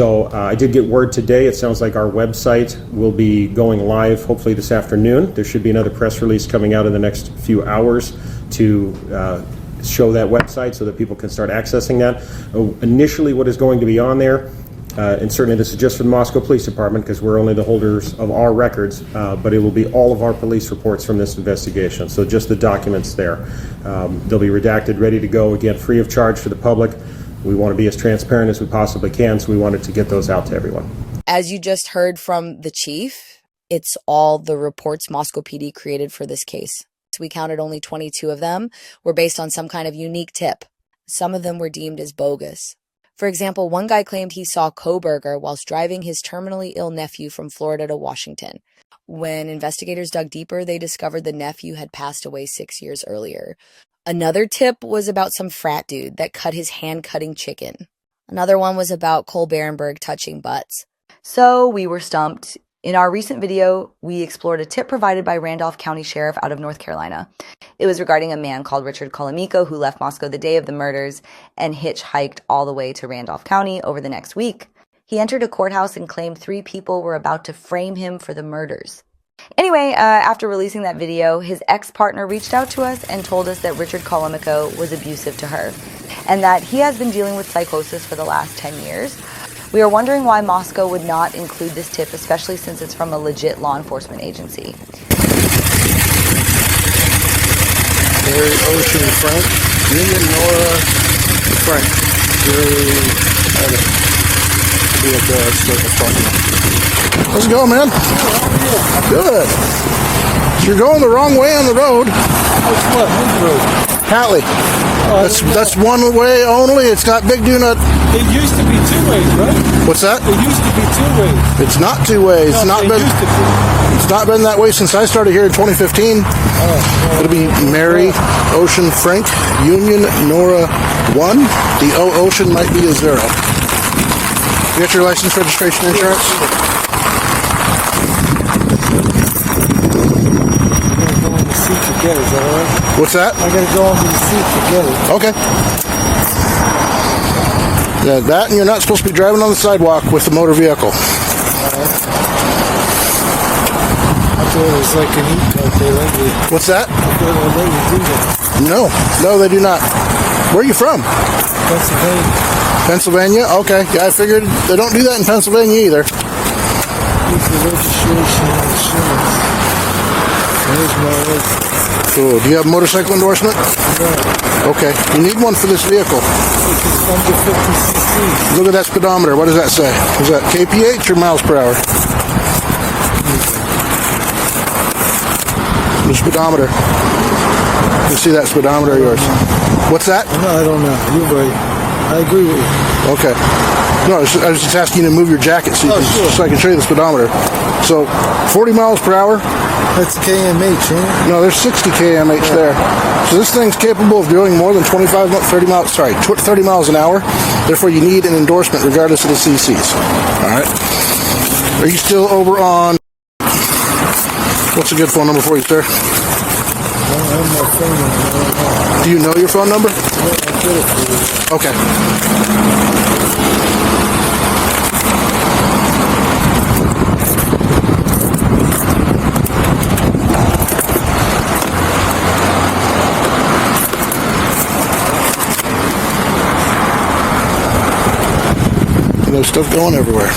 So I did get word today. It sounds like our website will be going live hopefully this afternoon. There should be another press release coming out in the next few hours to show that website so that people can start accessing that. Initially, what is going to be on there, and certainly this is just for the Moscow Police Department because we're only the holders of our records, but it will be all of our police reports from this investigation. So just the documents there. They'll be redacted, ready to go, again, free of charge to the public. We want to be as transparent as we possibly can, so we wanted to get those out to everyone. As you just heard from the chief, it's all the reports Moscow PD created for this case. We counted only 22 of them were based on some kind of unique tip. Some of them were deemed as bogus. For example, one guy claimed he saw Kohberger whilst driving his terminally ill nephew from Florida to Washington. When investigators dug deeper, they discovered the nephew had passed away 6 years earlier. Another tip was about some frat dude that cut his hand cutting chicken. Another one was about Cole Berenberg touching butts. So we were stumped. In our recent video, we explored a tip provided by Randolph County Sheriff out of North Carolina. It was regarding a man called Richard Colomiko who left Moscow the day of the murders and hitchhiked all the way to Randolph County over the next week. He entered a courthouse and claimed 3 people were about to frame him for the murders. Anyway, after releasing that video, his ex-partner reached out to us and told us that Richard Colomiko was abusive to her and that he has been dealing with psychosis for the last 10 years. We are wondering why Moscow would not include this tip, especially since it's from a legit law enforcement agency. Gary Ocean Frank, Union Nora Frank, Gary Edit. Be at the state department. How's it going, man? Good. You're going the wrong way on the road. What road? Hatley. That's one way only. It's got big do not. It used to be 2 ways, right? What's that? It used to be 2 ways. It's not 2 ways. It's not been. It's not been that way since I started here in 2015. It'll be Mary Ocean Frank Union Nora 1. The O Ocean might be a 0. You got your license, registration, insurance? Get it, is that all right? What's that? I gotta go under the seat to get it. Okay. Yeah, that, and you're not supposed to be driving on the sidewalk with a motor vehicle. I thought it was like an e-cart. They let you. What's that? I thought they let you do that. No, they do not. Where are you from? Pennsylvania. Pennsylvania? Okay. Yeah, I figured they don't do that in Pennsylvania either. Here's the registration and insurance. There's my license. Cool. Do you have a motorcycle endorsement? No. Okay. You need one for this vehicle. It's under 50cc. Look at that speedometer. What does that say? Is that kph or miles per hour? The speedometer. You see that speedometer of yours? What's that? No, I don't know. You're right. I agree with you. Okay. No, I was just asking you to move your jacket so I can show you the speedometer. So, 40 miles per hour. That's KMH, right? No, there's 60 kmh there. So this thing's capable of doing more than 30 miles an hour. Therefore, you need an endorsement regardless of the CCs. All right. Are you still over on? What's a good phone number for you, sir? I don't have my phone number. Do you know your phone number? I'll get it for you. Okay. There's stuff going everywhere.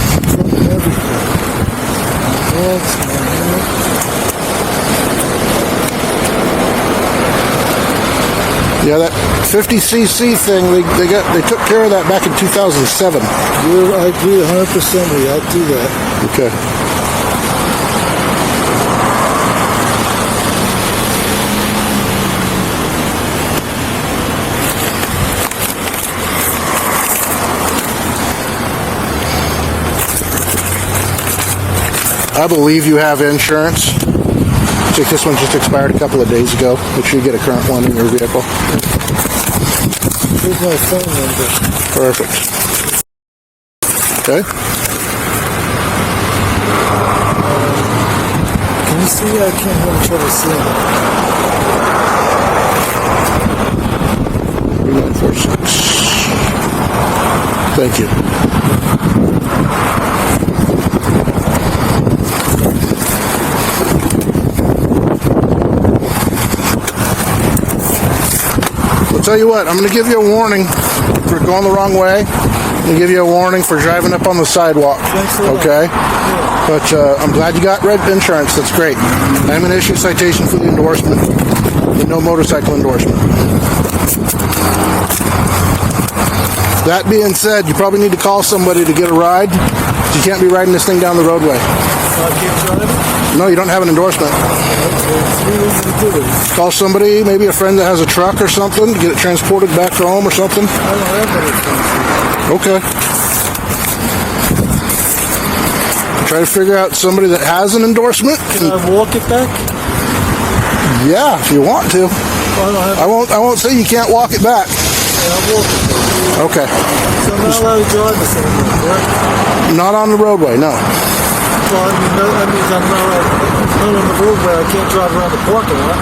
Yeah, that 50cc thing, they took care of that back in 2007. I agree 100% with you. I'll do that. Okay. I believe you have insurance. I think this one just expired a couple of days ago. Make sure you get a current one in your vehicle. Here's my phone number. Perfect. Okay. Can you see? I can't have trouble seeing. 3946. Thank you. tell you what, I'm going to give you a warning for going the wrong way. I'm going to give you a warning for driving up on the sidewalk. Thanks for that. Okay? But I'm glad you got red insurance. That's great. I'm going to issue a citation for the endorsement. But no motorcycle endorsement. That being said, you probably need to call somebody to get a ride. You can't be riding this thing down the roadway. I can't drive it? No, you don't have an endorsement. Call somebody, maybe a friend that has a truck or something, to get it transported back home or something. I don't have anything. Okay. Try to figure out somebody that has an endorsement. Can I walk it back? Yeah, if you want to. I don't have I won't say you can't walk it back. I'll walk it back. Okay. So I'm not allowed to drive this anymore, correct? Not on the roadway, no. Well, I mean, that means I'm not on the roadway. I can't drive around the parking lot.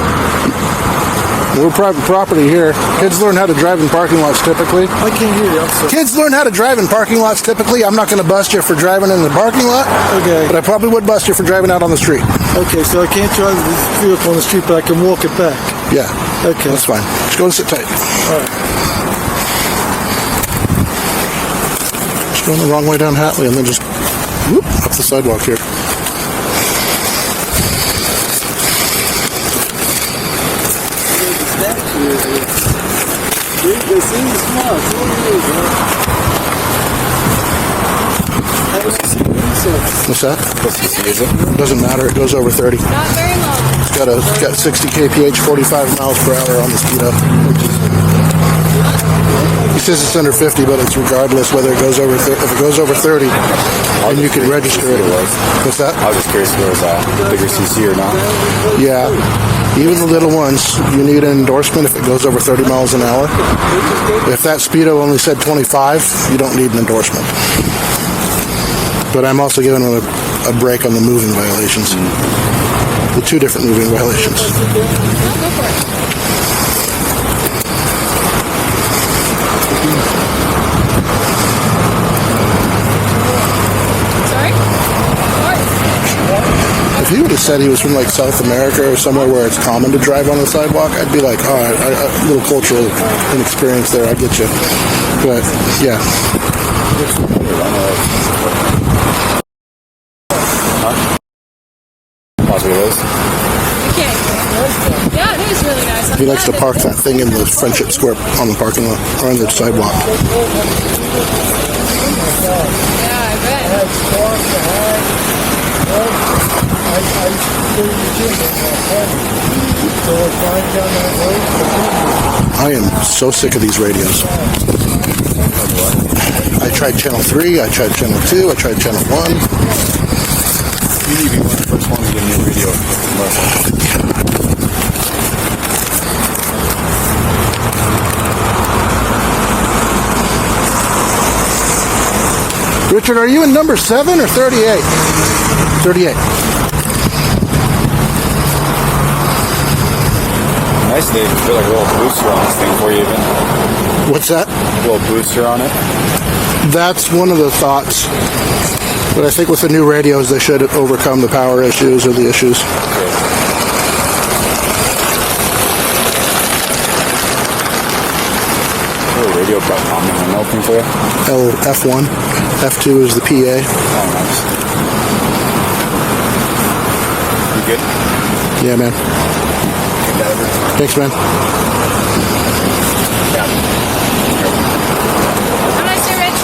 We're private property here. Kids learn how to drive in parking lots typically. I can't hear you. I'm sorry. Kids learn how to drive in parking lots typically. I'm not going to bust you for driving in the parking lot. Okay. But I probably would bust you for driving out on the street. Okay, so I can't drive this vehicle on the street, but I can walk it back. Yeah. Okay. That's fine. Just go and sit tight. All right. Just going the wrong way down Hatley and then just whoop, up the sidewalk here. They seem smart. It's all you, How much is it? What's that? Doesn't matter. It goes over 30. Not very long. It's got 60 kph, 45 miles per hour on the speedo. He says it's under 50, but it's regardless whether it goes over. If it goes over 30, and you can register it. What's that? I was just curious if it was a bigger CC or not. Yeah. Even the little ones, you need an endorsement if it goes over 30 miles an hour. If that speedo only said 25, you don't need an endorsement. But I'm also giving them a break on the moving violations. The two different moving violations. Go for it. Sorry? What? If he would have said he was from like South America or somewhere where it's common to drive on the sidewalk, I'd be like, all right, a little cultural inexperience there, I get you. But yeah, Possibly it is. Okay. Yeah, it is really nice. he likes to park that thing in the Friendship Square on the parking lot or on the sidewalk. Yeah, I bet. I am so sick of these radios. I tried Channel 3, I tried Channel 2, I tried Channel 1. You need to be one of the first ones to get a new radio. Richard, are you in number 7 or 38? 38. Nice they put like a little booster on this thing for you even. What's that? A little booster on it. That's one of the thoughts. But I think with the new radios, they should overcome the power issues or the issues. Little radio button and opening for you. F1. F2 is the PA. Oh, nice. You good? Yeah, man. Get that over. Thanks, man. Yeah. Have a nice day, Rich.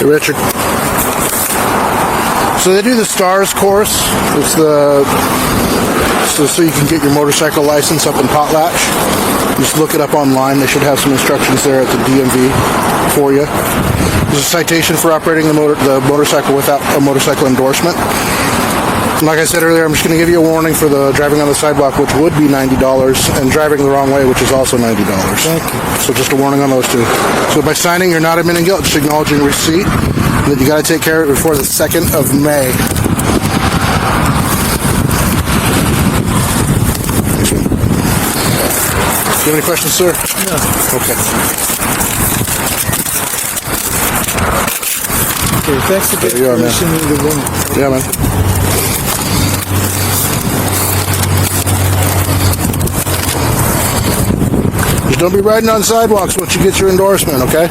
Hey, Richard. So they do the STARS course. It's so you can get your motorcycle license up in Potlatch. Just look it up online. They should have some instructions there at the DMV for you. There's a citation for operating the motorcycle without a motorcycle endorsement. And like I said earlier, I'm just going to give you a warning for the driving on the sidewalk, which would be $90, and driving the wrong way, which is also $90. Thank you. So just a warning on those two. So by signing, you're not admitting guilt, just acknowledging receipt. And then you got to take care of it before the 2nd of May. Do you have any questions, sir? No. Okay. Okay, thanks for There you are, man. listening to the room. Yeah, man. Just don't be riding on sidewalks once you get your endorsement, okay?